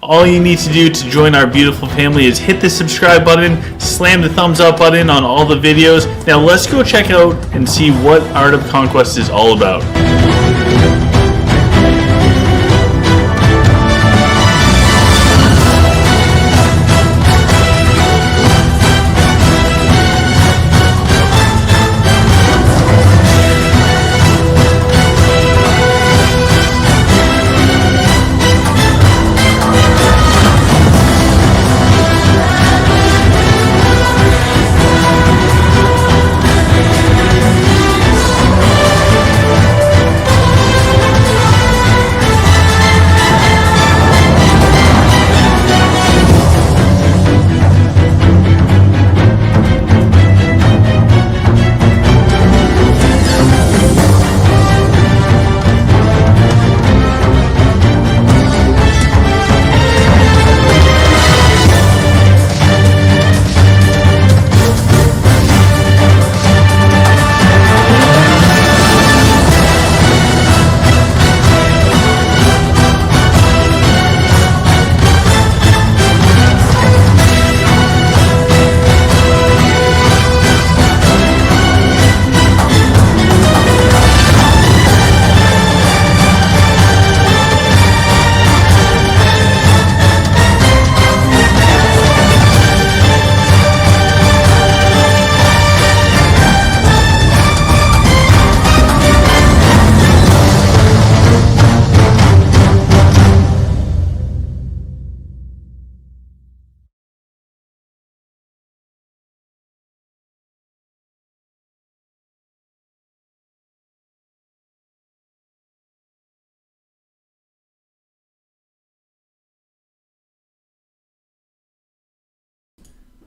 All you need to do to join our beautiful family is hit the subscribe button, slam the thumbs up button on all the videos. Now let's go check out and see what Art of Conquest is all about.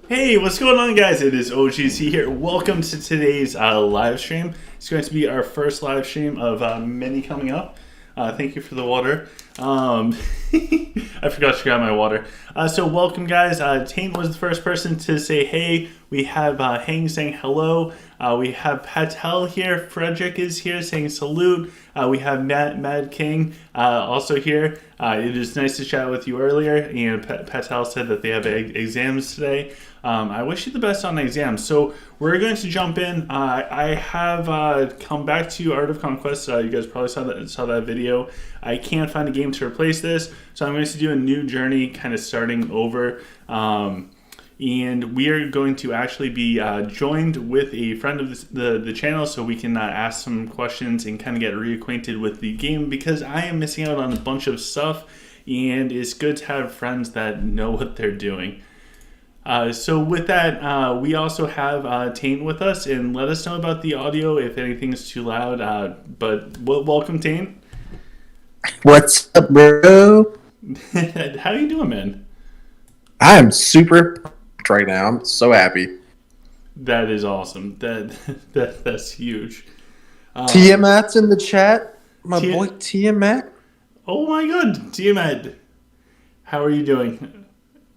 Hey, what's going on, guys? It is OGC here. Welcome to today's live stream. It's going to be our first live stream of many coming up. Thank you for the water. I forgot to grab my water. So welcome, guys. Taint was the first person to say hey. We have Hang saying hello. We have Patel here. Frederick is here saying salute. We have Mad King also here. It is nice to chat with you earlier. And Patel said that they have exams today. I wish you the best on exams. So we're going to jump in. I have come back to Art of Conquest. You guys probably saw that video. I can't find a game to replace this, so I'm going to do a new journey, kind of starting over. And we are going to actually be joined with a friend of the channel, so we can ask some questions and kind of get reacquainted with the game, because I am missing out on a bunch of stuff, and it's good to have friends that know what they're doing. So with that, we also have Taint with us, and let us know about the audio if anything's too loud. But welcome, Taint. What's up, bro? How you doing, man? I am super pumped right now. I'm so happy. That is awesome. That's huge. Tiamat's in the chat. My boy Tiamat. Oh my god, Tiamat. How are you doing?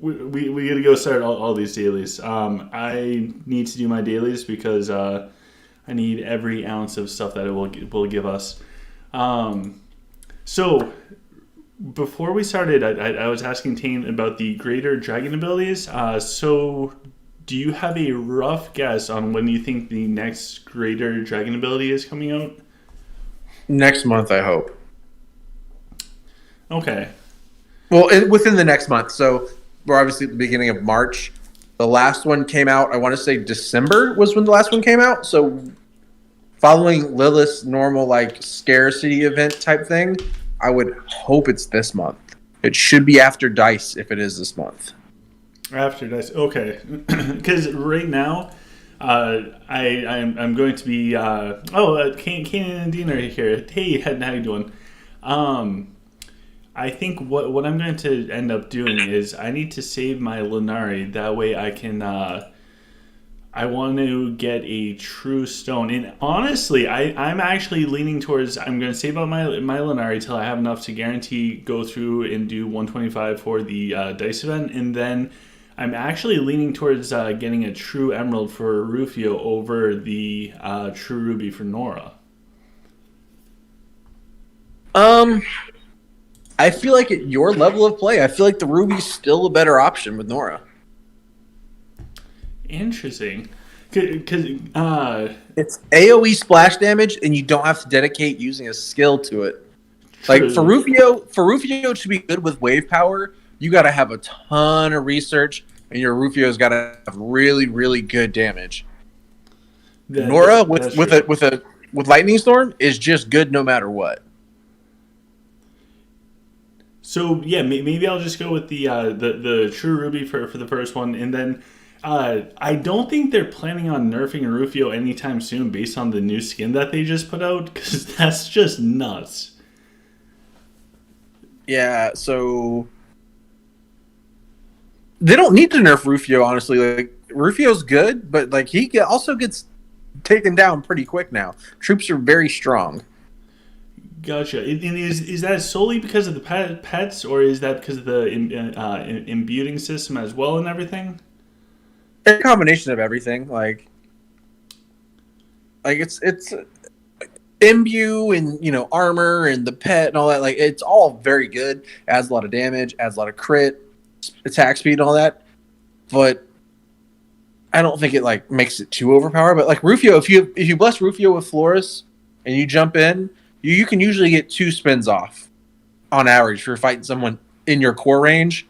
We gotta go start all these dailies. I need to do my dailies because I need every ounce of stuff that it will give us. So before we started, I was asking Tane about the greater dragon abilities. So do you have a rough guess on when you think the next greater dragon ability is coming out? Next month, I hope. Okay. Well, within the next month. So we're obviously at the beginning of March. The last one came out, I want to say December was when the last one came out. So following Lilith's normal scarcity event type thing, I would hope it's this month. It should be after DICE if it is this month. After DICE, okay. Because right now, I'm going to be. Kanan and Dean are here. Hey, how you doing? I think what I'm going to end up doing is I need to save my Lunari. That way I can. I want to get a true stone. And honestly, I'm actually leaning towards, I'm going to save up my Lunari till I have enough to guarantee go through and do 125 for the DICE event. And then I'm actually leaning towards getting a true emerald for Rufio over the true ruby for Nora. I feel like at your level of play, I feel like the Ruby's still a better option with Nora. Interesting. Because It's AoE splash damage, and you don't have to dedicate using a skill to it. Like for true. Rufio to be good with wave power, you got to have a ton of research, and your Rufio's got to have really, really good damage. Nora That's true. with Lightning Storm is just good no matter what. So yeah, maybe I'll just go with the True Ruby for the first one, and then I don't think they're planning on nerfing Rufio anytime soon, based on the new skin that they just put out, because that's just nuts. Yeah, so they don't need to nerf Rufio, honestly. Like Rufio's good, but like also gets taken down pretty quick now. Troops are very strong. Gotcha. And is that solely because of the pets, or is that because of the imbuing system as well and everything? A combination of everything. Like it's imbue and armor and the pet and all that. Like it's all very good. Adds a lot of damage, adds a lot of crit, attack speed and all that. But I don't think it like makes it too overpowered. But like Rufio, if you bless Rufio with Florus and you jump in, you can usually get 2 spins off on average for fighting someone in your core range.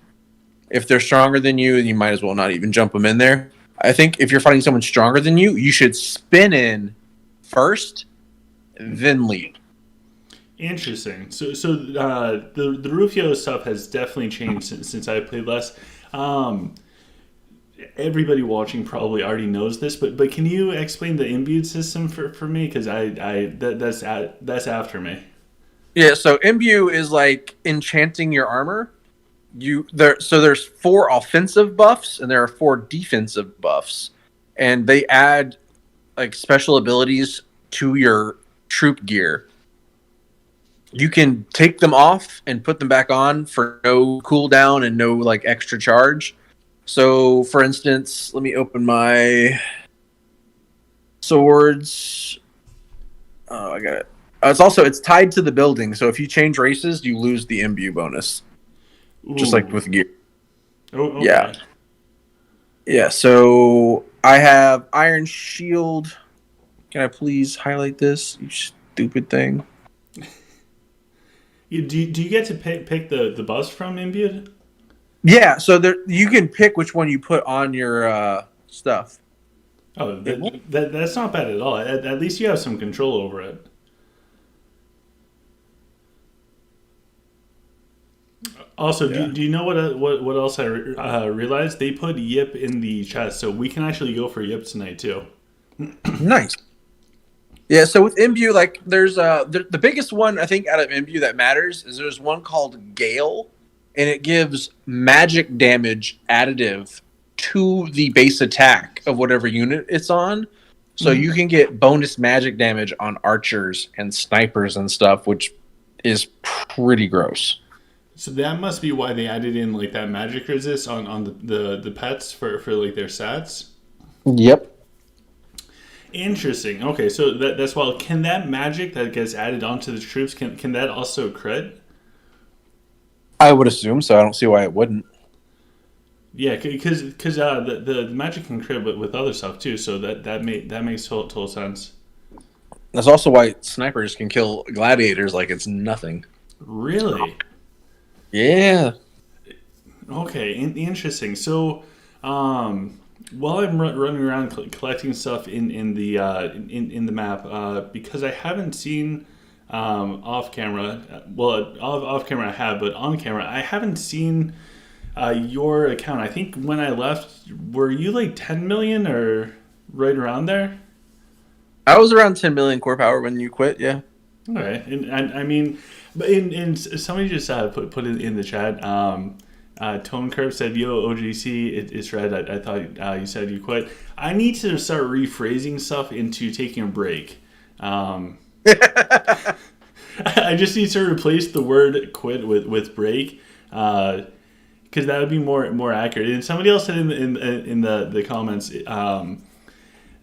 If they're stronger than you might as well not even jump them in there. I think if you're fighting someone stronger than you should spin in first, then lead. Interesting. So the Rufio stuff has definitely changed since I played less. Everybody watching probably already knows this, but can you explain the imbued system for me? Because that's after me. Yeah, so imbue is like enchanting your armor. There's 4 offensive buffs and there are 4 defensive buffs, and they add like special abilities to your troop gear. You can take them off and put them back on for no cooldown and no like extra charge. So, for instance, let me open my swords. Oh, I got it. It's tied to the building. So if you change races, you lose the imbue bonus, just like Ooh. with gear. Oh, okay. Yeah, yeah. So I have Iron Shield. Can I please highlight this? You stupid thing. Do you get to pick the bus from imbued? Yeah, so you can pick which one you put on your stuff. Oh, that's not bad at all. At least you have some control over it. Also, Yeah. do you know what else I realized? They put Yip in the chat, so we can actually go for Yip tonight too. Nice. Yeah, so with imbue, like there's the biggest one I think out of imbue that matters is there's one called Gale, and it gives magic damage additive to the base attack of whatever unit it's on. So you can get bonus magic damage on archers and snipers and stuff, which is pretty gross. So that must be why they added in like that magic resist on the pets for like their stats. Yep. Interesting. Okay, so that's why. Can that magic that gets added onto the troops can that also crit? I would assume so. I don't see why it wouldn't. Yeah, because the magic can crit with other stuff too. So that makes total sense. That's also why snipers can kill gladiators like it's nothing. Really? Yeah. Okay, interesting. So, while I'm running around collecting stuff in the map, because I haven't seen off camera. Well, off camera I have, but on camera I haven't seen your account. I think when I left, were you like 10 million or right around there? I was around 10 million core power when you quit, yeah. Okay, and I mean, but in somebody just put it in the chat. Tone Curve said, "Yo, OGC, it's red. I thought you said you quit. I need to start rephrasing stuff into taking a break. I just need to replace the word quit with break, because that would be more accurate." And somebody else said in the comments,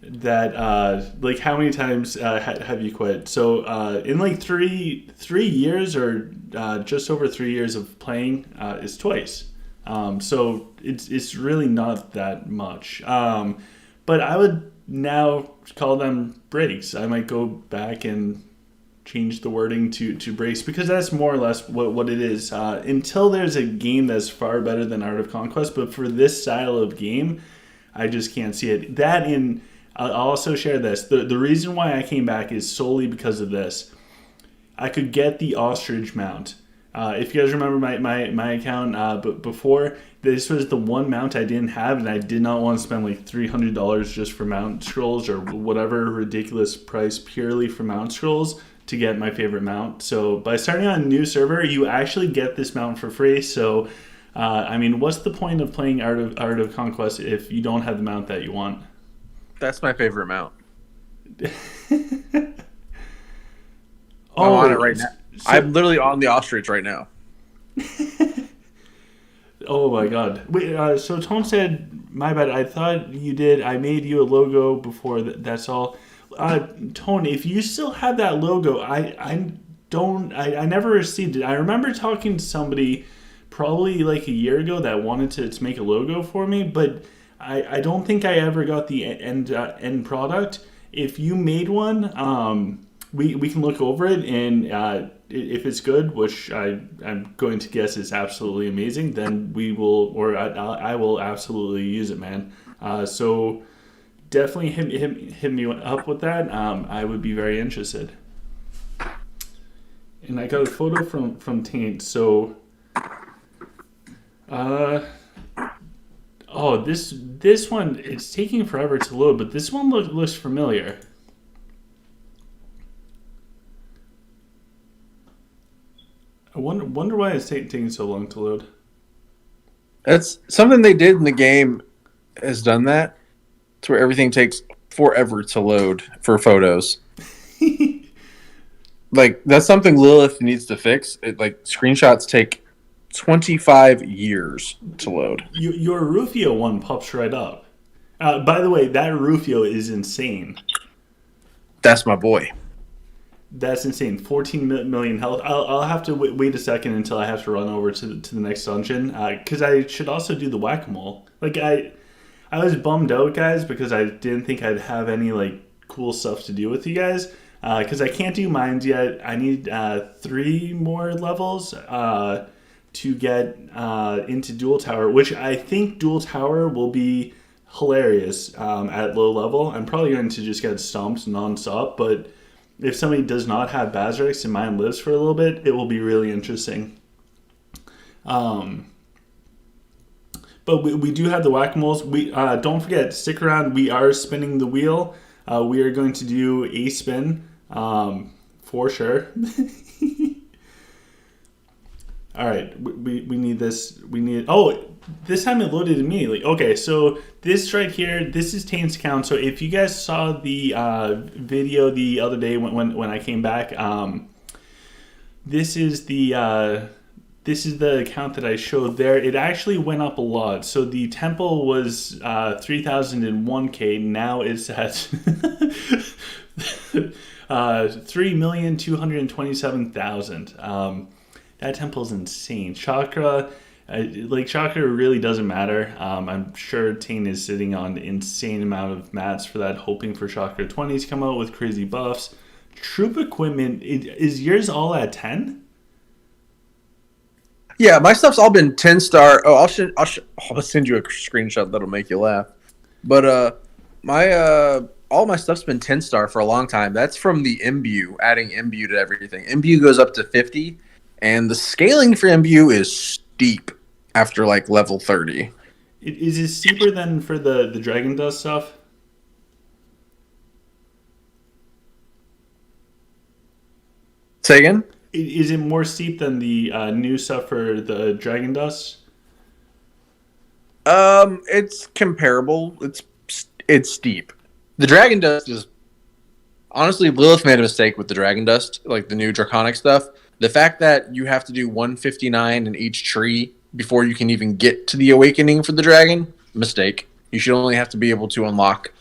that like how many times have you quit? So in like three years or just over 3 years of playing is twice. So it's really not that much. But I would now call them breaks. I might go back and change the wording to breaks because that's more or less what it is. Until there's a game that's far better than Art of Conquest, but for this style of game, I just can't see it. That in I'll also share this. The reason why I came back is solely because of this. I could get the ostrich mount. If you guys remember my account, but before, this was the one mount I didn't have, and I did not want to spend like $300 just for mount scrolls or whatever ridiculous price purely for mount scrolls to get my favorite mount. So by starting on a new server, you actually get this mount for free. So, I mean, what's the point of playing Art of Conquest if you don't have the mount that you want? That's my favorite mount. Oh, I'm on it right now. I'm literally on the ostrich right now. Oh my god. Wait, so Tone said, my bad, I thought you did. I made you a logo before. That's all. Tone, if you still have that logo, I never received it. I remember talking to somebody probably like a year ago that wanted to make a logo for me, but I don't think I ever got the end product. If you made one, we can look over it, and if it's good, which I'm going to guess is absolutely amazing, then we will, or I will absolutely use it, man. So definitely hit me up with that. I would be very interested. And I got a photo from Taint. So, oh, this one, it's taking forever to load, but this one looks familiar. I wonder why it's taking so long to load. That's something they did in the game. Has done that. It's where everything takes forever to load for photos. Like that's something Lilith needs to fix. Screenshots take 25 years to load. Your Rufio one pops right up. By the way, that Rufio is insane. That's my boy. That's insane. 14 million health. I'll have to wait a second until I have to run over to the next dungeon. Because I should also do the whack-a-mole. Like, I was bummed out, guys, because I didn't think I'd have any, like, cool stuff to do with you guys. Because I can't do mines yet. I need 3 more levels to get into Dual Tower, which I think Dual Tower will be hilarious at low level. I'm probably going to just get stomped nonstop, but if somebody does not have Bazarix and mine lives for a little bit, it will be really interesting. But we do have the whack-a-moles. We don't forget, stick around. We are spinning the wheel. We are going to do a spin for sure. All right, we need this. We need. Oh, this time it loaded immediately. Okay, so this right here, this is Taint's account. So if you guys saw the video the other day when I came back, this is the account that I showed there. It actually went up a lot. So the temple was 3,001K. Now it's at 3,227,000. That temple's insane. Chakra, chakra really doesn't matter. I'm sure Taint is sitting on an insane amount of mats for that, hoping for Chakra 20 to come out with crazy buffs. Troop equipment, is yours all at 10? Yeah, my stuff's all been 10-star. Oh, I'll send you a screenshot that'll make you laugh. But all my stuff's been 10-star for a long time. That's from the imbue, adding imbue to everything. Imbue goes up to 50. And the scaling for imbue is steep after like level 30. Is it steeper than for the Dragon Dust stuff? Say again? Is it more steep than the new stuff for the Dragon Dust? It's comparable. It's steep. The Dragon Dust is honestly, Lilith made a mistake with the Dragon Dust, like the new Draconic stuff. The fact that you have to do 159 in each tree before you can even get to the Awakening for the dragon, mistake. You should only have to be able to unlock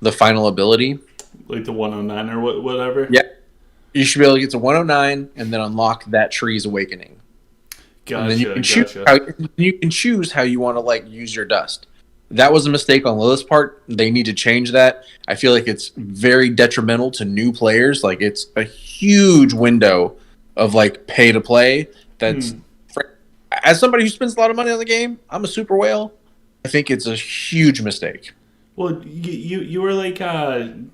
the final ability. Like the 109 or whatever? Yeah. You should be able to get to 109 and then unlock that tree's awakening. Gotcha, and then you can choose how you want to like use your dust. That was a mistake on Lilith's part. They need to change that. I feel like it's very detrimental to new players. Like it's a huge window of like pay to play. That's as somebody who spends a lot of money on the game, I'm a super whale. I think it's a huge mistake. Well, you were like 10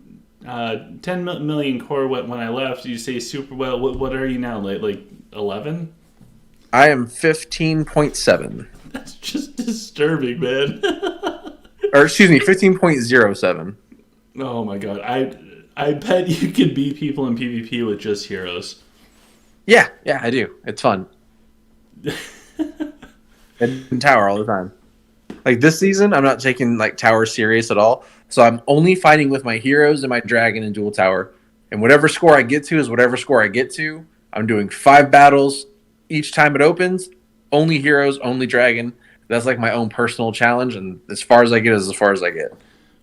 million core when I left. You say super whale. What are you now? Like 11? I am 15.7. That's just disturbing, man. Or excuse me, 15.07. Oh my god. I bet you could beat people in PvP with just heroes. Yeah, I do. It's fun. In tower all the time. Like this season, I'm not taking like tower serious at all. So I'm only fighting with my heroes and my dragon in dual tower. And whatever score I get to is whatever score I get to. I'm doing 5 battles each time it opens. Only heroes, only dragon. That's like my own personal challenge, and as far as I get is as far as I get.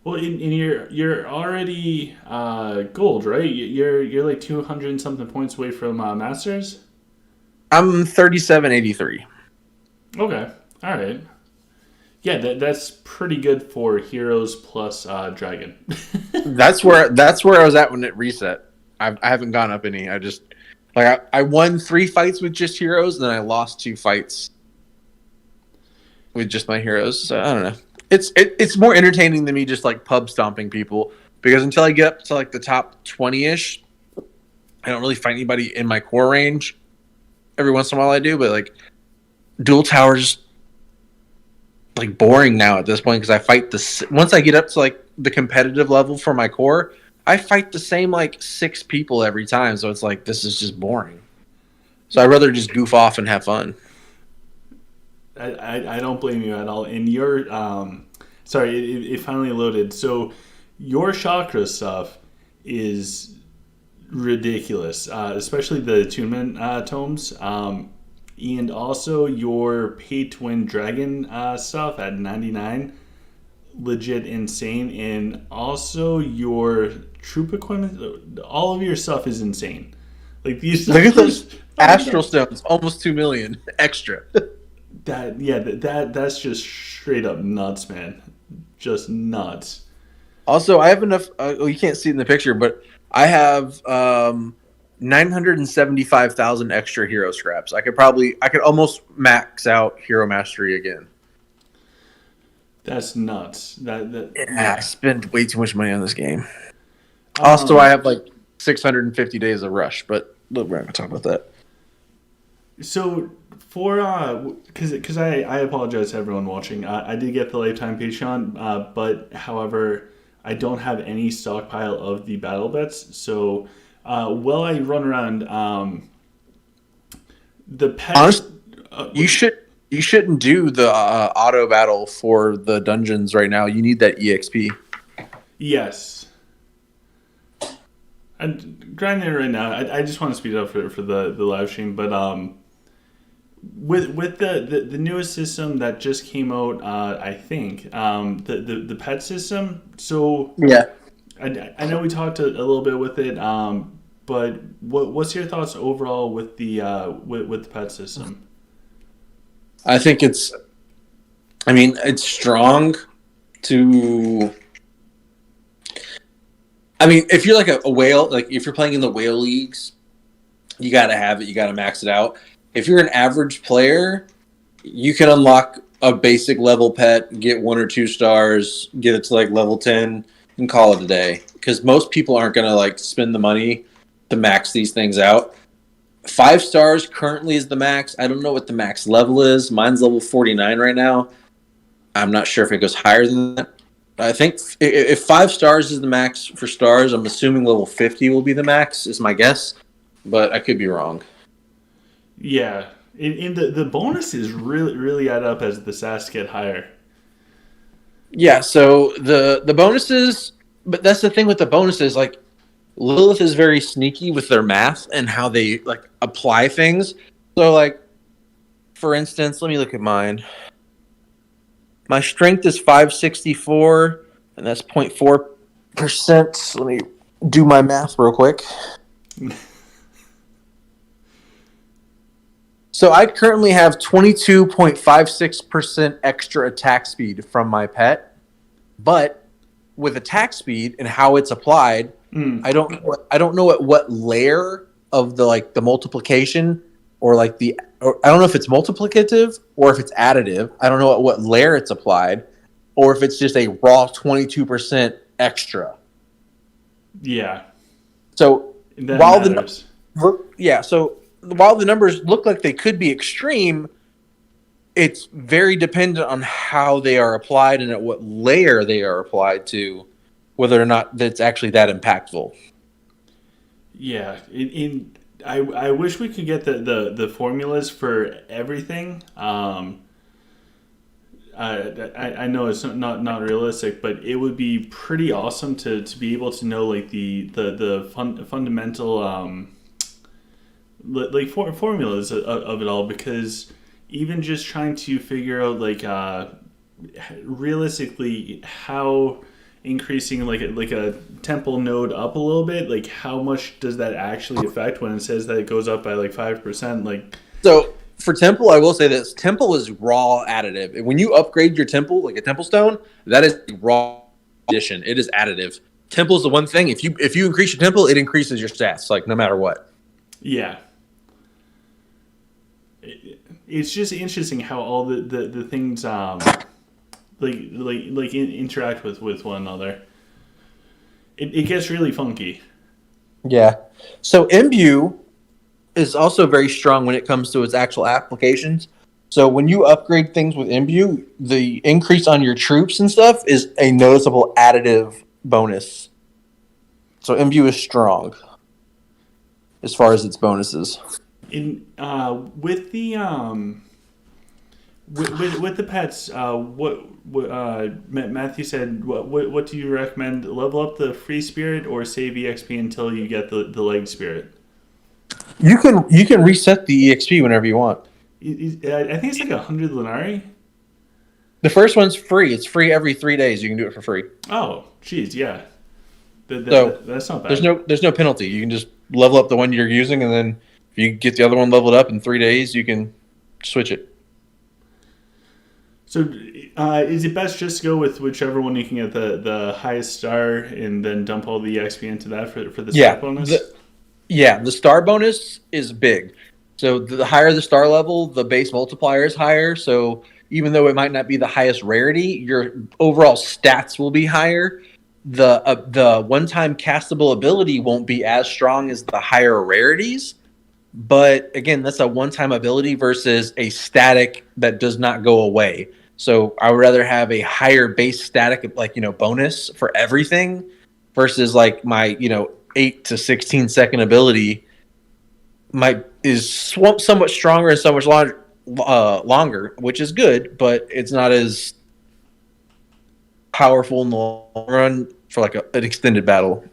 Well, in you're already gold, right? You're like 200 and something points away from masters. I'm 3783. Okay, all right. Yeah, that's pretty good for heroes plus dragon. That's where I was at when it reset. I haven't gone up any. I just like I won 3 fights with just heroes, and then I lost 2 fights with just my heroes. So I don't know. It's more entertaining than me just like pub stomping people, because until I get up to like the top 20-ish, I don't really fight anybody in my core range. Every once in a while I do, but like dual towers like boring now at this point, because I fight once I get up to like the competitive level for my core, I fight the same like 6 people every time. So it's like, this is just boring. So I'd rather just goof off and have fun. I don't blame you at all. And your sorry, it finally loaded. So your chakra stuff is ridiculous, especially the attunement tomes, and also your pay to win dragon stuff at 99, legit insane. And also your troop equipment, all of your stuff is insane. Like these. Look at those astral stones, almost 2 million extra. That's just straight up nuts, man. Just nuts. Also, I have enough. You can't see it in the picture, but I have 975,000 extra hero scraps. I could almost max out hero mastery again. That's nuts. I spend way too much money on this game. Also, I have like 650 days of rush, but look, we're not gonna talk about that. So for because I apologize to everyone watching. I did get the lifetime Patreon, but however, I don't have any stockpile of the battle bets. So while I run around, the pet. Honestly, you shouldn't do the auto battle for the dungeons right now. You need that EXP. Yes. I'm grinding it right now. I just want to speed it up for the live stream, but with the newest system that just came out, I think the pet system. So yeah, I know we talked a little bit with it, but what's your thoughts overall with the pet system? I think it's strong to. I mean, if you're like a whale, like if you're playing in the whale leagues, you got to have it. You got to max it out. If you're an average player, you can unlock a basic level pet, get 1 or 2 stars, get it to like level 10, and call it a day. Because most people aren't going to like spend the money to max these things out. 5 stars currently is the max. I don't know what the max level is. Mine's level 49 right now. I'm not sure if it goes higher than that. I think if 5 stars is the max for stars, I'm assuming level 50 will be the max, is my guess. But I could be wrong. Yeah. And the bonuses really add up as the stats get higher. Yeah, so the bonuses, but that's the thing with the bonuses, like Lilith is very sneaky with their math and how they like apply things. So like, for instance, let me look at mine. My strength is 564, and that's 0.4 percent. Let me do my math real quick. So I currently have 22.56% extra attack speed from my pet, but with attack speed and how it's applied, I don't know at what layer of the multiplication or I don't know if it's multiplicative or if it's additive. I don't know at what layer it's applied, or if it's just a raw 22% extra. Yeah. So that while matters. while the numbers look like they could be extreme, it's very dependent on how they are applied and at what layer they are applied to, whether or not that's actually that impactful. Yeah. I wish we could get the formulas for everything. I know it's not realistic, but it would be pretty awesome to be able to know like the fundamental formulas of it all, because even just trying to figure out realistically how increasing like a temple node up a little bit, like how much does that actually affect when it says that it goes up by like 5%. So for temple, I will say this: temple is raw additive. When you upgrade your temple, like a temple stone, that is raw addition. It is additive. Temple is the one thing. If you increase your temple, it increases your stats, like no matter what. Yeah. It's just interesting how all the things interact with one another. It gets really funky. Yeah. So imbue is also very strong when it comes to its actual applications. So when you upgrade things with imbue, the increase on your troops and stuff is a noticeable additive bonus. So imbue is strong as far as its bonuses. With the with the pets, what Matthew said, what do you recommend? Level up the free spirit or save EXP until you get the leg spirit? You can reset the EXP whenever you want. I think it's like 100 Lenari. The first one's free. It's free every 3 days. You can do it for free. Oh, geez, yeah. That's not bad. There's no penalty. You can just level up the one you're using, and then if you get the other one leveled up in 3 days, you can switch it. So, is it best just to go with whichever one you can get the highest star, and then dump all the XP into that for the star bonus? The star bonus is big. So the higher the star level, the base multiplier is higher. So even though it might not be the highest rarity, your overall stats will be higher. The one-time castable ability won't be as strong as the higher rarities. But again, that's a one-time ability versus a static that does not go away. So I would rather have a higher base static, bonus for everything versus my 8 to 16 second ability is somewhat stronger and so much longer, which is good, but it's not as powerful in the long run for an extended battle.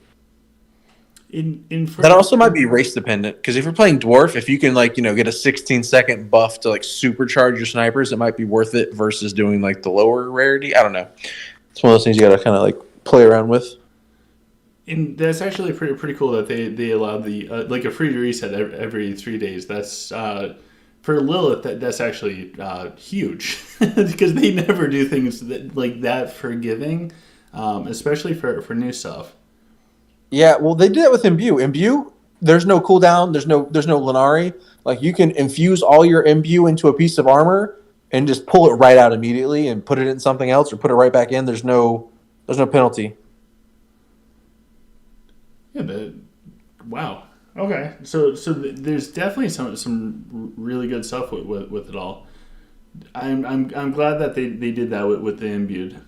That also might be race dependent, because if you're playing dwarf, if you can get a 16-second buff to supercharge your snipers, it might be worth it versus doing the lower rarity. I don't know. It's one of those things you got to kind of play around with. And that's actually pretty cool that they allow the a free reset every 3 days. That's for Lilith. That's actually huge because they never do things that forgiving, especially for new stuff. Yeah, well, they did it with imbue. Imbue, there's no cooldown. There's no Lenari. You can infuse all your imbue into a piece of armor and just pull it right out immediately and put it in something else or put it right back in. There's no penalty. Yeah, but wow. Okay, so there's definitely some really good stuff with it all. I'm glad that they did that with the imbued.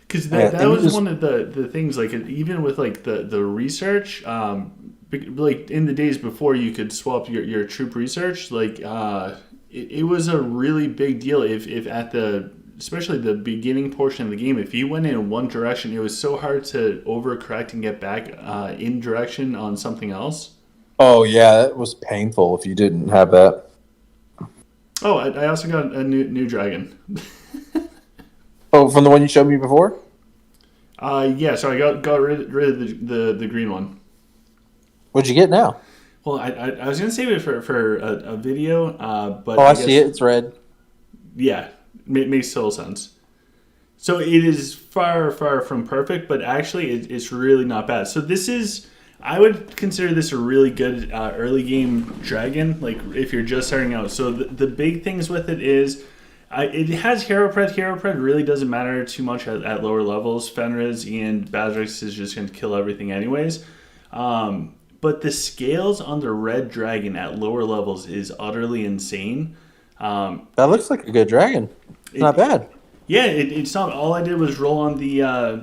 Because that was one of the things, even with the research, in the days before you could swap your troop research, it was a really big deal if at especially the beginning portion of the game, if you went in one direction, it was so hard to overcorrect and get back in direction on something else. Oh yeah, it was painful if you didn't have that. Oh, I also got a new dragon. Oh, from the one you showed me before? Yeah, so I got rid of the green one. What'd you get now? Well, I was gonna save it for a video, but Oh, I I see guess it. It's red. yeah, makes total sense. So it is far from perfect, but actually it's really not bad. So this is, I would consider this a really good early game dragon, like if you're just starting out. So the big things with it is, it has Hero Pred. Hero Pred really doesn't matter too much at lower levels. Fenris and Bazrix is just going to kill everything anyways. But the scales on the red dragon at lower levels is utterly insane. That looks like a good dragon. It's not It, bad. Yeah, it's not. All I did was roll on the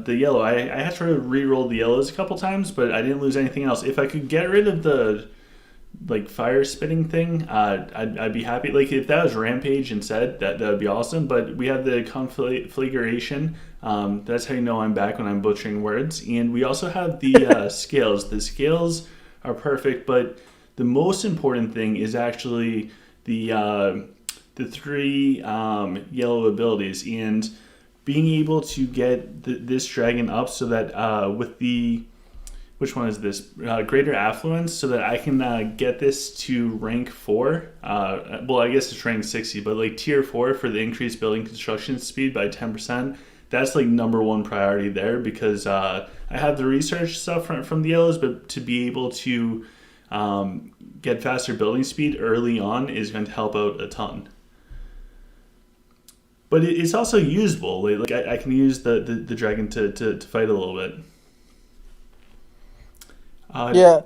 yellow. I had to re-roll the yellows a couple times, but I didn't lose anything else. If I could get rid of the like fire spitting thing, I'd be happy. Like if that was rampage instead, that would be awesome. But we have the conflagration. That's how you know I'm back when I'm butchering words. And we also have the scales. The scales are perfect, but the most important thing is actually the three yellow abilities and being able to get this dragon up so that with the, which one is this, greater affluence, so that I can get this to rank 4. Well, I guess it's rank 60, but like tier 4 for the increased building construction speed by 10%. That's like number one priority there, because I have the research stuff from the yellows, but to be able to get faster building speed early on is going to help out a ton. But it's also usable. Like I can use the dragon to fight a little bit. Yeah,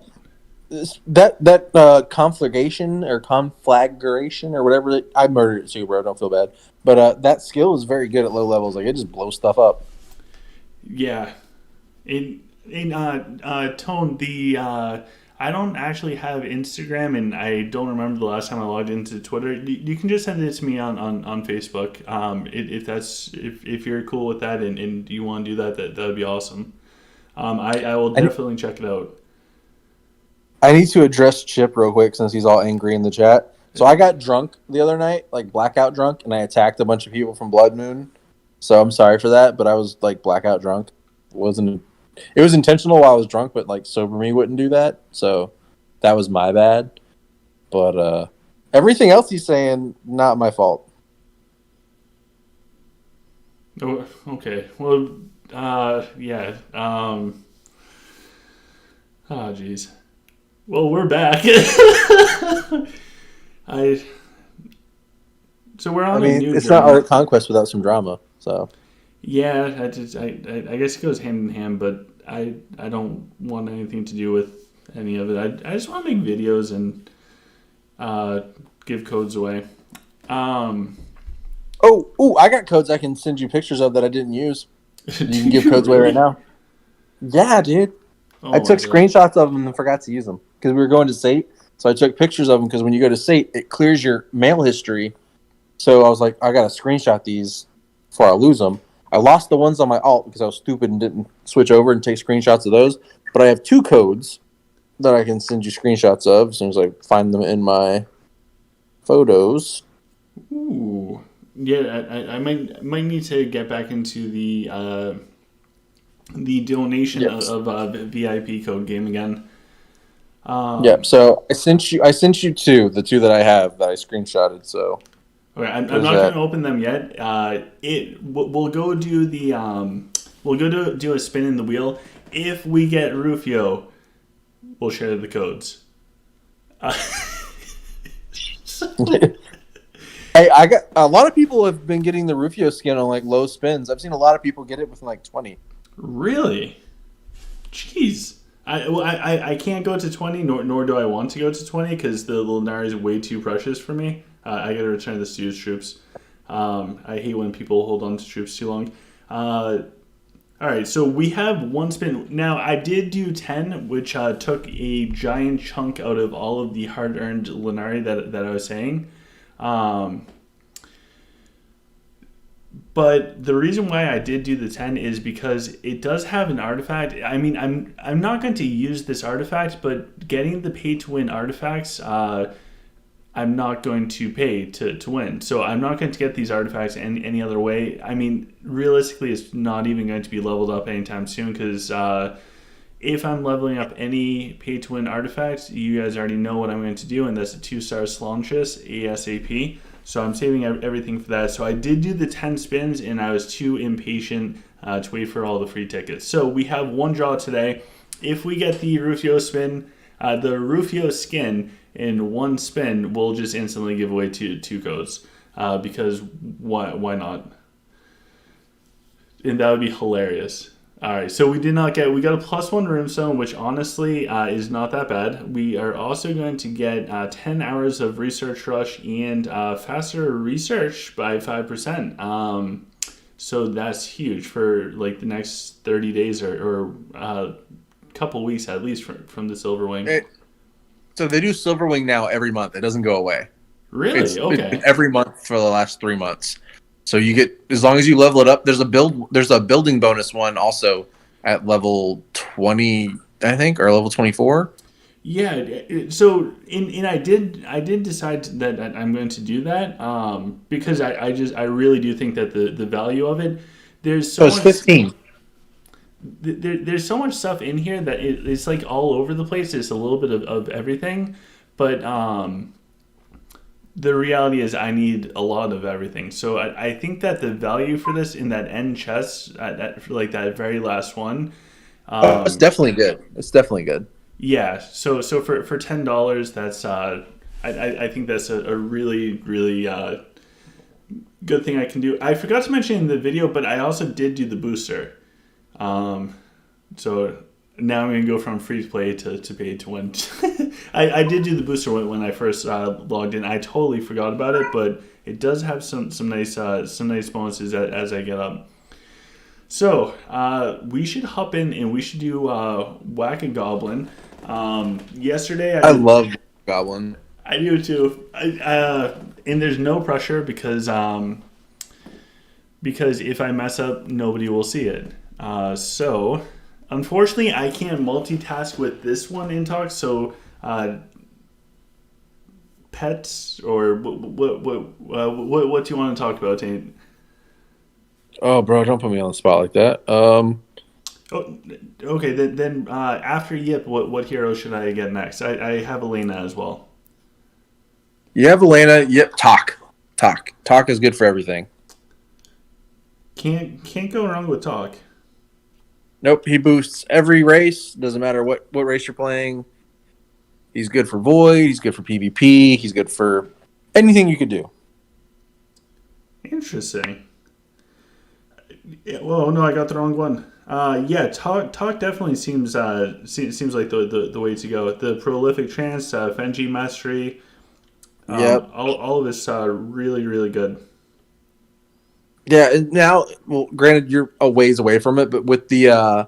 that conflagration or whatever. I murdered it too, bro. Don't feel bad. But that skill is very good at low levels. Like it just blows stuff up. Yeah. In Tone, I don't actually have Instagram, and I don't remember the last time I logged into Twitter. You can just send it to me on Facebook. If you're cool with that and you want to do that would be awesome. I will definitely check it out. I need to address Chip real quick since he's all angry in the chat. So I got drunk the other night, like blackout drunk, and I attacked a bunch of people from Blood Moon. So I'm sorry for that, but I was like blackout drunk. It was intentional while I was drunk, but like sober me wouldn't do that. So that was my bad. But everything else he's saying, not my fault. Oh, okay. Well, yeah. Oh, jeez. Well, we're back. So we're on a new it's journey. not Art Conquest without some drama. So Yeah, I guess it goes hand in hand, but I don't want anything to do with any of it. I just want to make videos and give codes away. Oh, I got codes I can send you pictures of that I didn't use. You can give codes away right now. Yeah, dude. Oh I took God. screenshots of them and forgot to use them because we were going to SATE. So I took pictures of them because when you go to SATE, it clears your mail history. So I was like, I got to screenshot these before I lose them. I lost the ones on my alt because I was stupid and didn't switch over and take screenshots of those. But I have 2 codes that I can send you screenshots of as soon as I find them in my photos. Ooh. Yeah, I might need to get back into the donation of VIP code game again. Yep. So I sent you 2, the 2 that I have that I screenshotted. So Okay, I'm not going to open them yet. We'll go do the we'll go do a spin in the wheel. If we get Rufio, we'll share the codes. Hey, I got a lot of people have been getting the Rufio skin on like low spins. I've seen a lot of people get it with like 20. Really? Jeez. I can't go to 20, nor do I want to go to 20 because the Lunari is way too precious for me. I got to return this to use troops. I hate when people hold on to troops too long. All right, so we have 1 spin. Now, I did do 10, which took a giant chunk out of all of the hard-earned Lunari that I was saying. But the reason why I did do the 10 is because it does have an artifact. I mean, I'm not going to use this artifact, but getting the pay-to-win artifacts, I I'm not going to pay to win. So I'm not going to get these artifacts any other way. I mean, realistically, it's not even going to be leveled up anytime soon because if I'm leveling up any pay-to-win artifacts, you guys already know what I'm going to do, and that's a 2-star Slonchus ASAP. So I'm saving everything for that. So I did do the 10 spins, and I was too impatient to wait for all the free tickets. So we have one draw today. If we get the Rufio spin, the Rufio skin in one spin, we'll just instantly give away two codes because why not? And that would be hilarious. All right, so we got a +1 Runestone, which honestly is not that bad. We are also going to get 10 hours of Research Rush and faster research by 5%. So that's huge for like the next 30 days or couple weeks at least from the Silverwing. So they do Silverwing now every month. It doesn't go away. Really? It's Okay. every month for the last 3 months. So you get, as long as you level it up, there's a building bonus one also at level 20, I think, or level 24. Yeah. So I did decide that I'm going to do that because I really do think that the value of it, there's so it's much, 15. There's so much stuff in here that it's like all over the place. It's a little bit of everything, but the reality is I need a lot of everything. So I think that the value for this in that end chest, for like that very last one, It's definitely good. It's definitely good. yeah. So for $10, that's I think that's a really good thing I can do. I forgot to mention in the video, but I also did do the booster. So now I'm going to go from free to play to pay to win. I did do the booster when I first logged in. I totally forgot about it, but it does have some nice bonuses as I get up. So we should hop in and we should do Whack-A-Goblin. Yesterday I love Goblin. I do too. And there's no pressure because if I mess up, nobody will see it. So, unfortunately, I can't multitask with this one in talk. So, pets or what do you want to talk about, Tate? Oh, bro, don't put me on the spot like that. Oh, okay. Then after Yip, what hero should I get next? I have Elena as well. You have Elena. Yep, Talk is good for everything. Can't go wrong with Talk. Nope, he boosts every race. Doesn't matter what race you're playing. He's good for Void. He's good for PvP. He's good for anything you could do. Interesting. Yeah, well, no, I got the wrong one. Yeah, talk definitely seems like the way to go. The prolific chance, Fenji mastery. Yep. All of it's really good. Yeah, and now, well, granted, you're a ways away from it, but with the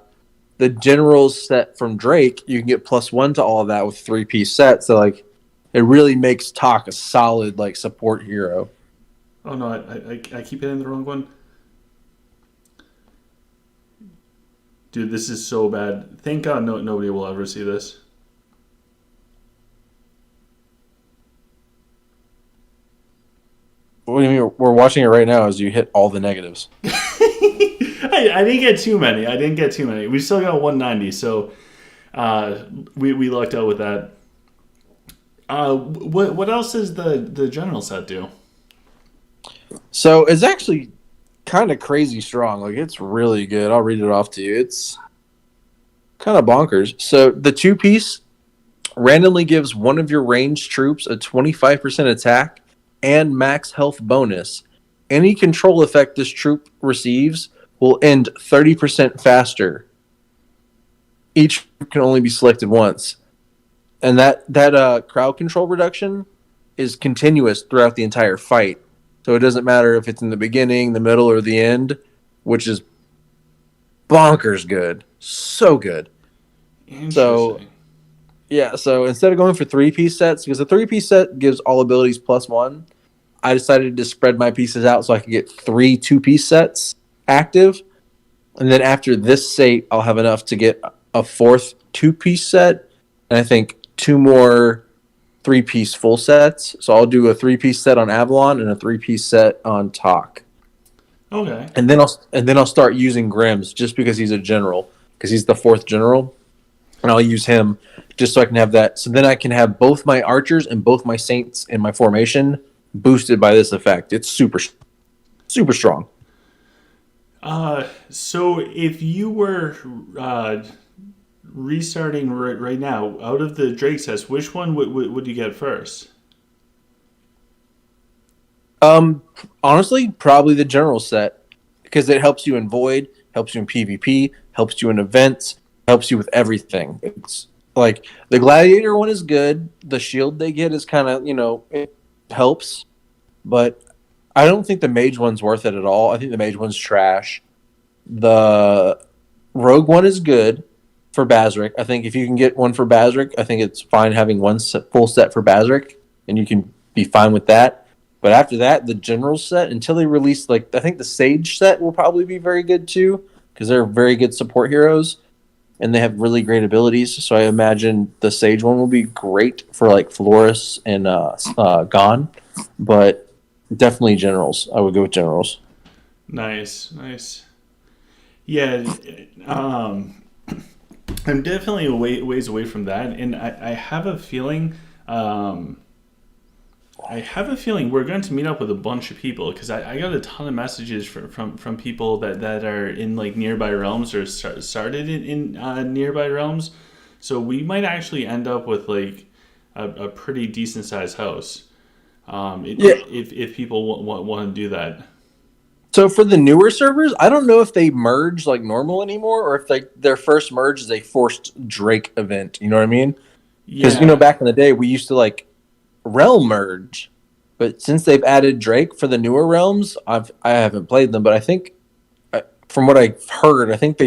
generals set from Drake, you can get +1 to all of that with 3-piece sets. So, like, it really makes Talk a solid, like, support hero. Oh, no, I keep hitting the wrong one. Dude, this is so bad. Thank God nobody will ever see this. What do you mean? We're watching it right now as you hit all the negatives. I didn't get too many. We still got 190, so we lucked out with that. What else does the general set do? So it's actually kind of crazy strong. Like, it's really good. I'll read it off to you. It's kind of bonkers. So the 2-piece randomly gives one of your ranged troops a 25% attack and max health bonus. Any control effect this troop receives will end 30% faster. Each can only be selected once. And that crowd control reduction is continuous throughout the entire fight. So it doesn't matter if it's in the beginning, the middle, or the end, which is bonkers good. So good. So, yeah, so instead of going for 3-piece sets, because the 3-piece set gives all abilities +1, I decided to spread my pieces out so I could get 3 2-piece sets active. And then after this set, I'll have enough to get a 4th 2-piece set. And I think 2 more 3-piece full sets. So I'll do a 3-piece set on Avalon and a 3-piece set on Talk. Okay. And then I'll start using Grimm's just because he's a general, because he's the 4th general, and I'll use him just so I can have that. So then I can have both my archers and both my saints in my formation boosted by this effect. It's super strong. So if you were restarting right now out of the Drake sets, which one would you get first? Honestly, probably the general set, because it helps you in Void, helps you in PvP, helps you in events, helps you with everything. It's like the Gladiator one is good. The shield they get is kind of, it helps, but I don't think the Mage one's worth it at all. I think the Mage one's trash. The Rogue one is good for Bazrik. I think if you can get one for Bazrik, I think it's fine having one full set for Bazrik, and you can be fine with that. But after that, the general set, until they release, I think the Sage set will probably be very good too, because they're very good support heroes, and they have really great abilities. So I imagine the Sage one will be great for Florus and Gon, but definitely generals. I would go with generals. Nice. Yeah, I'm definitely ways away from that, and I have a feeling. I have a feeling we're going to meet up with a bunch of people, because I got a ton of messages from people that are in nearby realms or started in nearby realms. So we might actually end up with a pretty decent sized house. If people want to do that. So for the newer servers, I don't know if they merge like normal anymore, or if their first merge is a forced Drake event. You know what I mean? Because back in the day we used to realm merge, but since they've added Drake for the newer realms, I haven't played them, but I think from what I've heard, I think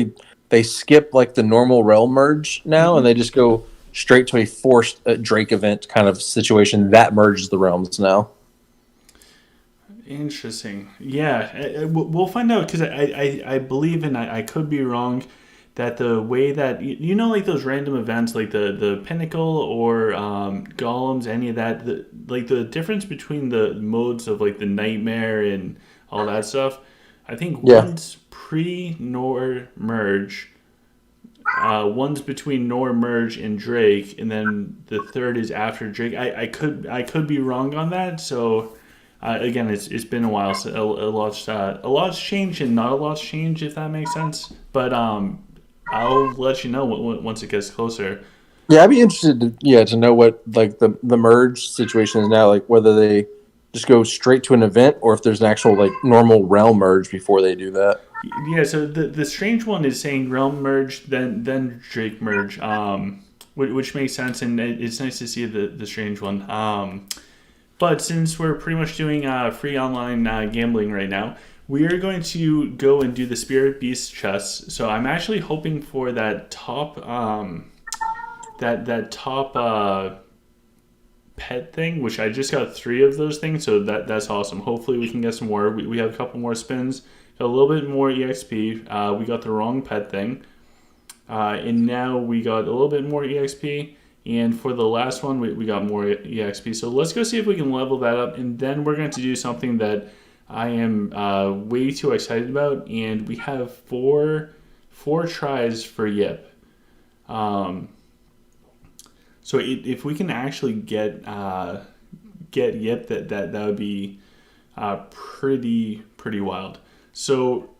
they skip the normal realm merge now, and they just go straight to a forced Drake event kind of situation that merges the realms now. Interesting. Yeah, we'll find out, because I believe, and I could be wrong, that the way that those random events the pinnacle or golems, any of that, the difference between the modes of the nightmare and all that stuff, I think one's pre Nor merge, one's between Nor merge and Drake, and then the third is after Drake. I could be wrong on that, so again, it's been a while, so a lot's changed and not a lot's changed, if that makes sense, but I'll let you know once it gets closer. Yeah, I'd be interested to know what the merge situation is now, whether they just go straight to an event or if there's an actual normal realm merge before they do that. Yeah, so the strange one is saying realm merge, then Drake merge, which makes sense, and it's nice to see the strange one. But since we're pretty much doing free online gambling right now, we are going to go and do the Spirit Beast chests. So I'm actually hoping for that top top pet thing, which I just got 3 of those things. So that's awesome. Hopefully we can get some more. We have a couple more spins, got a little bit more EXP. We got the wrong pet thing, and now we got a little bit more EXP. And for the last one, we got more EXP. So let's go see if we can level that up, and then we're going to do something that I am way too excited about, and we have four tries for Yip. So if we can actually get Yip, that would be pretty wild. So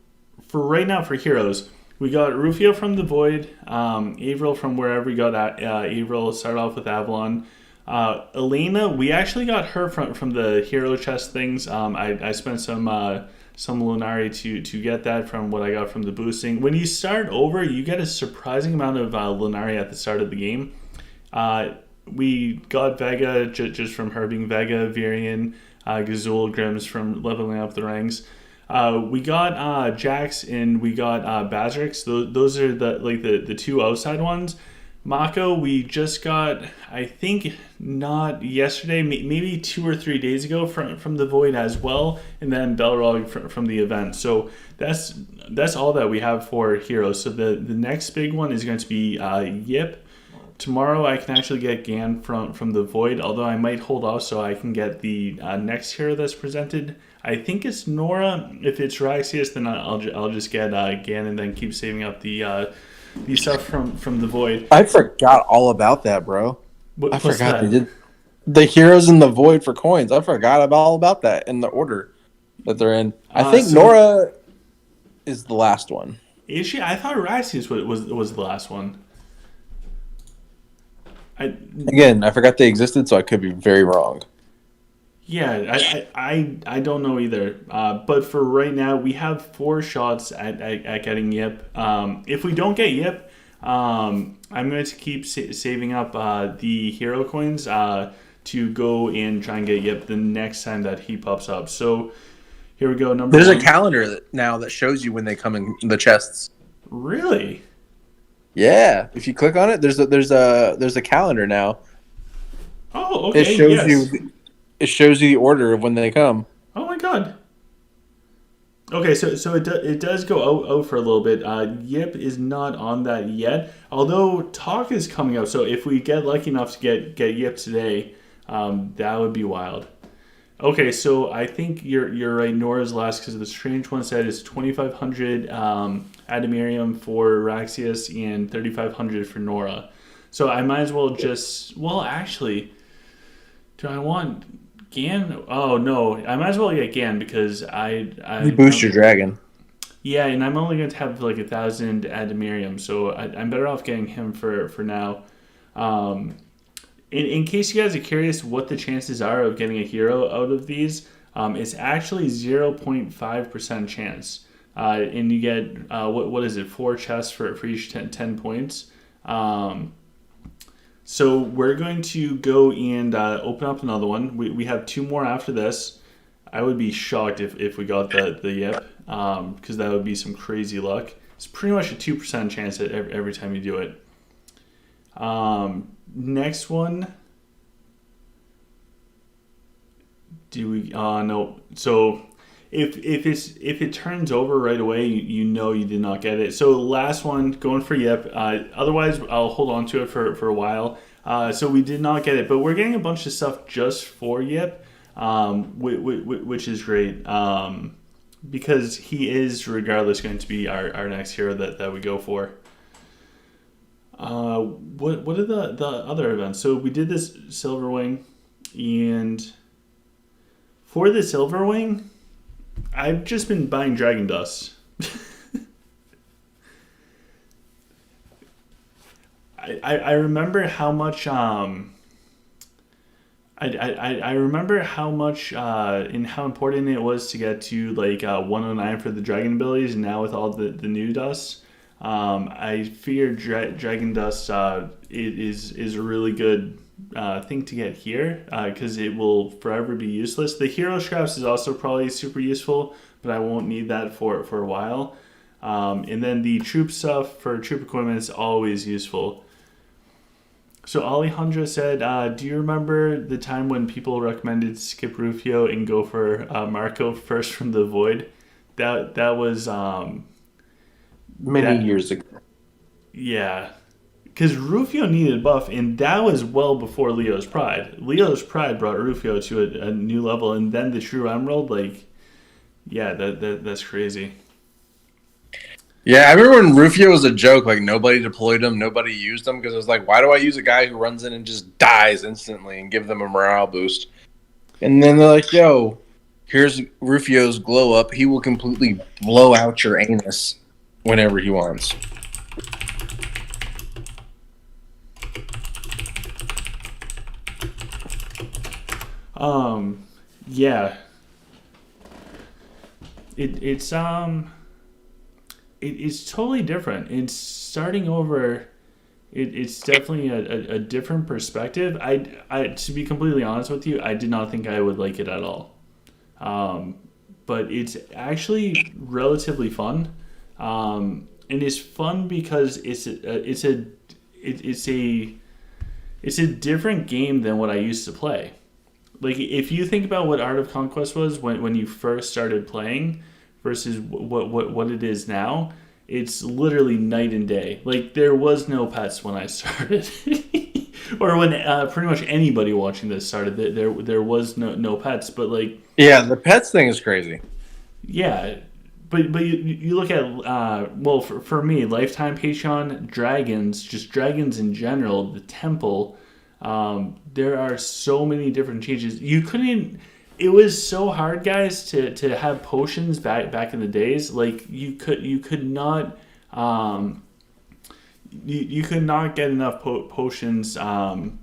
for right now, for heroes, we got Rufio from the Void, Avril from wherever we got Avril. Start off with Avalon. Elena, we actually got her from the hero chest things. I spent some Lunari to get that from what I got from the boosting. When you start over, you get a surprising amount of Lunari at the start of the game. We got Vega just from her being Vega, Virion, Gazul, Grims from leveling up the ranks. We got Jax and we got Bazrix. Those are the 2 outside ones. Mako, we just got, I think, not yesterday, maybe 2 or 3 days ago from the Void as well, and then Belrog from the event. So that's all that we have for heroes. So the next big one is going to be Yip. tomorrow I can actually get Gan from the Void, although I might hold off so I can get the next hero that's presented. I think it's Nora. If it's Raxius, then I'll just get Gan and then keep saving up the stuff from the Void. I forgot all about that, bro. I forgot that? they did the heroes in the Void for coins. I forgot all about that in the order that they're in. I think Nora is the last one. Is she? I thought Raxius was the last one. I forgot they existed, so I could be very wrong. Yeah, I don't know either. But for right now, we have 4 shots at getting Yip. If we don't get Yip, I'm going to keep saving up the hero coins to go and try and get Yip the next time that he pops up. So here we go. There's a calendar now that shows you when they come in the chests. Really? Yeah. If you click on it, there's a calendar now. Oh, okay. It shows you the order of when they come. Oh my god. Okay, so it does go out for a little bit. Yip is not on that yet, although talk is coming up. So if we get lucky enough to get Yip today, that would be wild. Okay, so I think you're right. Nora's last because the strange one said it's 2,500 Adamarium for Raxius and 3,500 for Nora. So I might as well just actually, do I want Gan? Oh no, I might as well get Gan because you boost your dragon. Yeah, and I'm only going to have like 1,000 Adamarium, so I'm better off getting him for now. In case you guys are curious what the chances are of getting a hero out of these, it's actually 0.5% chance. And you get, what is it, 4 chests for each 10 points. So we're going to go and open up another one. We have 2 more after this. I would be shocked if we got the Yip, because that would be some crazy luck. It's pretty much a 2% chance every time you do it. Next one. Do we? No. So if it turns over right away, you know you did not get it. So last one, going for Yip. Otherwise, I'll hold on to it for a while. So we did not get it, but we're getting a bunch of stuff just for Yip, which is great. Because he is regardless going to be our next hero that we go for. What are the other events? So we did this Silver Wing, and for the Silver Wing, I've just been buying Dragon Dust. I remember how much I remember how much and how important it was to get to like 109 for the dragon abilities, and now with all the new dusts, I fear Dragon Dust is a really good thing to get here because it will forever be useless. The hero scraps is also probably super useful, but I won't need that for a while. And then the troop stuff for troop equipment is always useful. So Alejandra said, do you remember the time when people recommended skip Rufio and go for Marco first from the Void? That was... many years ago. Yeah. Because Rufio needed a buff, and that was well before Leo's Pride. Leo's Pride brought Rufio to a new level, and then the True Emerald, that's crazy. Yeah, I remember when Rufio was a joke, like nobody deployed him, nobody used him, because it was like, why do I use a guy who runs in and just dies instantly and give them a morale boost? And then they're like, yo, here's Rufio's glow up. He will completely blow out your anus whenever he wants. Yeah. It's totally different. It's starting over. It's definitely a different perspective. I to be completely honest with you, I did not think I would like it at all. But it's actually relatively fun. And it's fun because it's a different game than what I used to play. Like if you think about what Art of Conquest was when you first started playing versus what it is now, it's literally night and day. Like, there was no pets when I started. Or when pretty much anybody watching this started. There was no pets. But, like... Yeah, the pets thing is crazy. Yeah. But you look at... well, for me, Lifetime Patreon, dragons, just dragons in general, the temple... there are so many different changes. You couldn't... It was so hard, guys, to have potions back in the days. Like, you could not you could not get enough potions in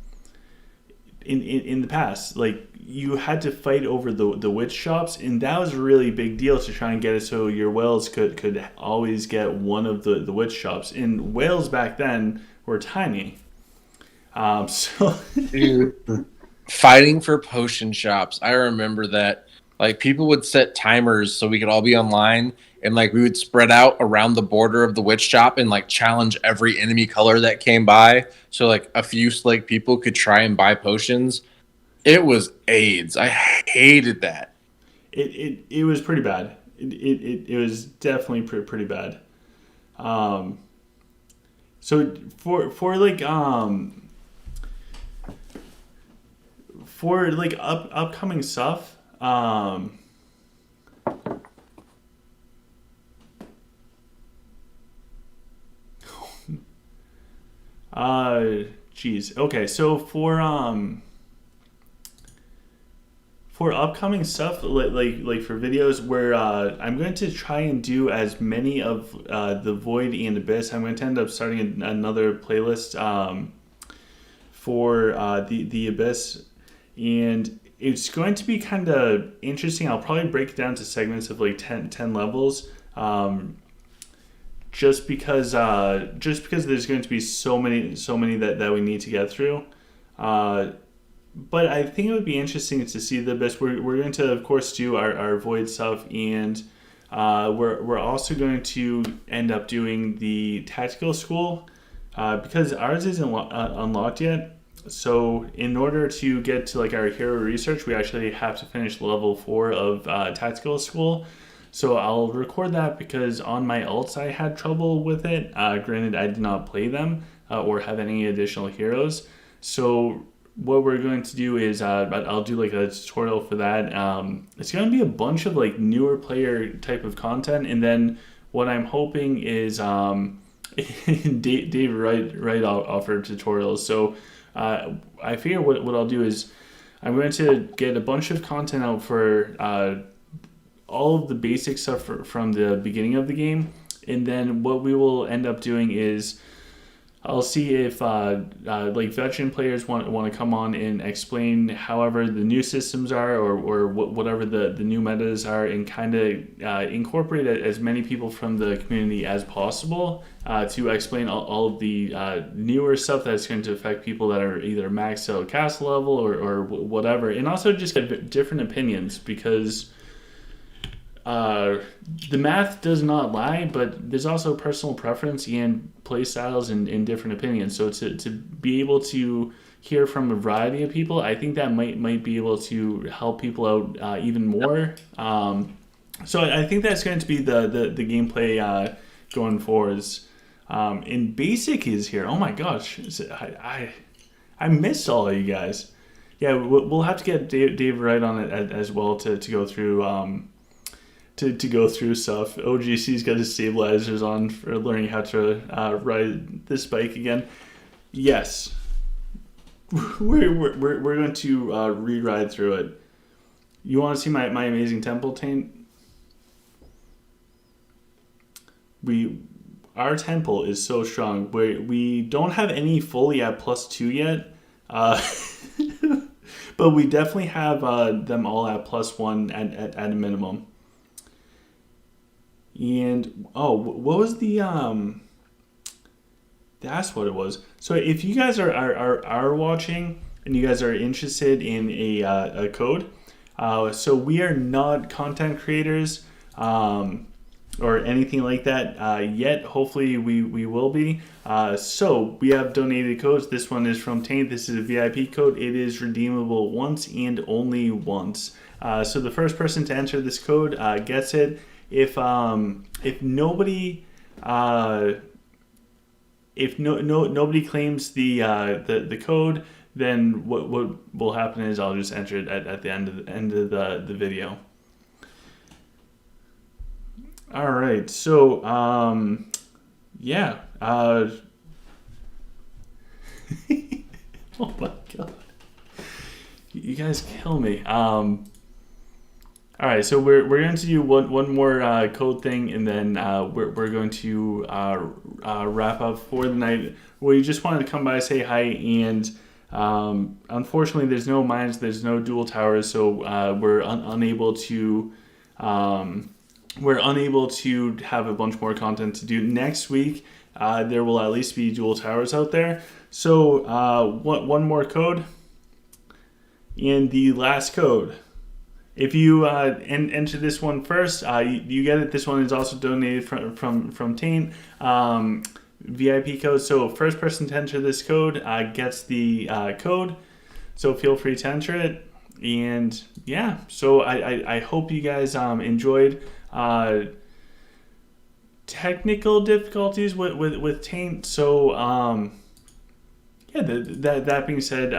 the past. Like, you had to fight over the witch shops, and that was a really big deal to try and get it so your whales could always get one of the witch shops. And whales back then were tiny. So Dude, fighting for potion shops. I remember that. Like, people would set timers so we could all be online, and like we would spread out around the border of the witch shop and like challenge every enemy color that came by. So like a few slick people could try and buy potions. It was AIDS. I hated that. it was pretty bad. It was definitely pretty bad. So for like upcoming stuff, geez. Okay, so for upcoming stuff, like for videos where I'm going to try and do as many of the Void and Abyss. I'm going to end up starting another playlist for the Abyss, and it's going to be kind of interesting. I'll probably break it down to segments of like 10 levels, just because there's going to be so many that we need to get through. But I think it would be interesting to see the Abyss. We're going to, of course, do our Void stuff, and we're also going to end up doing the tactical school, because ours isn't unlocked yet. So in order to get to like our hero research, we actually have to finish level 4 of tactical school. So I'll record that because on my ults I had trouble with it. Granted, I did not play them or have any additional heroes. So what we're going to do is I'll do like a tutorial for that. It's going to be a bunch of like newer player type of content, and then what I'm hoping is Dave Wright offered tutorials. So I figure what I'll do is I'm going to get a bunch of content out for all of the basic stuff from the beginning of the game, and then what we will end up doing is I'll see if like veteran players want to come on and explain however the new systems are, or whatever the new metas are, and kind of incorporate as many people from the community as possible to explain all of the newer stuff that's going to affect people that are either maxed out castle level or whatever, and also just get different opinions, because the math does not lie, but there's also personal preference and play styles and different opinions. So to be able to hear from a variety of people, I think that might be able to help people out even more. So I think that's going to be the gameplay going forwards. And Basic is here. Oh my gosh, I missed all of you guys. Yeah, we'll have to get Dave Wright on it as well to go through. To go through stuff. OGC's got his stabilizers on for learning how to ride this bike again. Yes, we're going to re-ride through it. You want to see my amazing temple taint? Our temple is so strong. We don't have any fully at +2 yet, but we definitely have them all at +1 at a minimum. And what was the that's what it was. So if you guys are watching and you guys are interested in a code, so we are not content creators or anything like that yet. Hopefully we will be. So we have donated codes. This one is from Taint. This is a VIP code. It is redeemable once and only once. So the first person to enter this code gets it. If nobody if nobody claims the code, then what will happen is I'll just enter it at the end of the video. All right, so yeah. Oh my god, you guys kill me. All right, so we're going to do one more code thing, and then we're going to wrap up for the night. We just wanted to come by, say hi, and unfortunately, there's no mines, there's no dual towers, so we're unable to have a bunch more content to do next week. There will at least be dual towers out there. So one more code, and the last code. If you enter this one first, you get it. This one is also donated from Taint. VIP code. So first person to enter this code gets the code. So feel free to enter it. And yeah, so I hope you guys enjoyed. Technical difficulties with Taint. So yeah, that being said,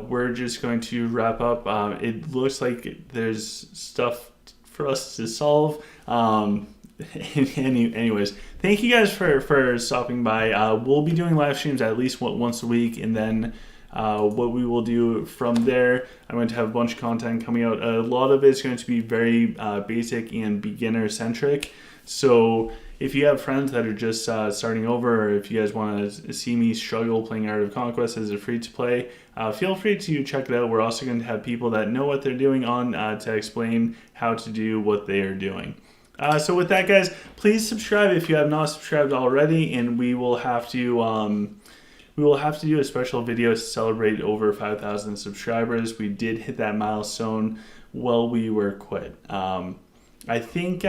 we're just going to wrap up. It looks like there's stuff for us to solve. Anyways, thank you guys for stopping by. We'll be doing live streams at least once a week, and then what we will do from there, I'm going to have a bunch of content coming out. A lot of it's going to be very basic and beginner centric. So if you have friends that are just starting over, or if you guys want to see me struggle playing Art of Conquest as a free-to-play, feel free to check it out. We're also going to have people that know what they're doing on to explain how to do what they are doing. So with that, guys, please subscribe if you have not subscribed already, and we will have to do a special video to celebrate over 5,000 subscribers. We did hit that milestone while we were quit. I think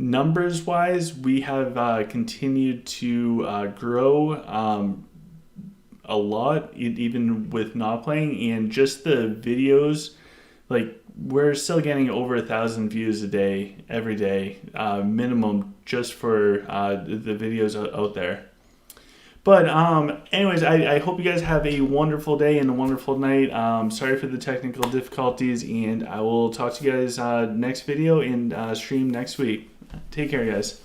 numbers wise, we have continued to grow a lot, even with not playing, and just the videos, like we're still getting over 1,000 views a day, every day, minimum, just for the videos out there. But anyways, I hope you guys have a wonderful day and a wonderful night. Sorry for the technical difficulties, and I will talk to you guys next video and stream next week. Take care, guys.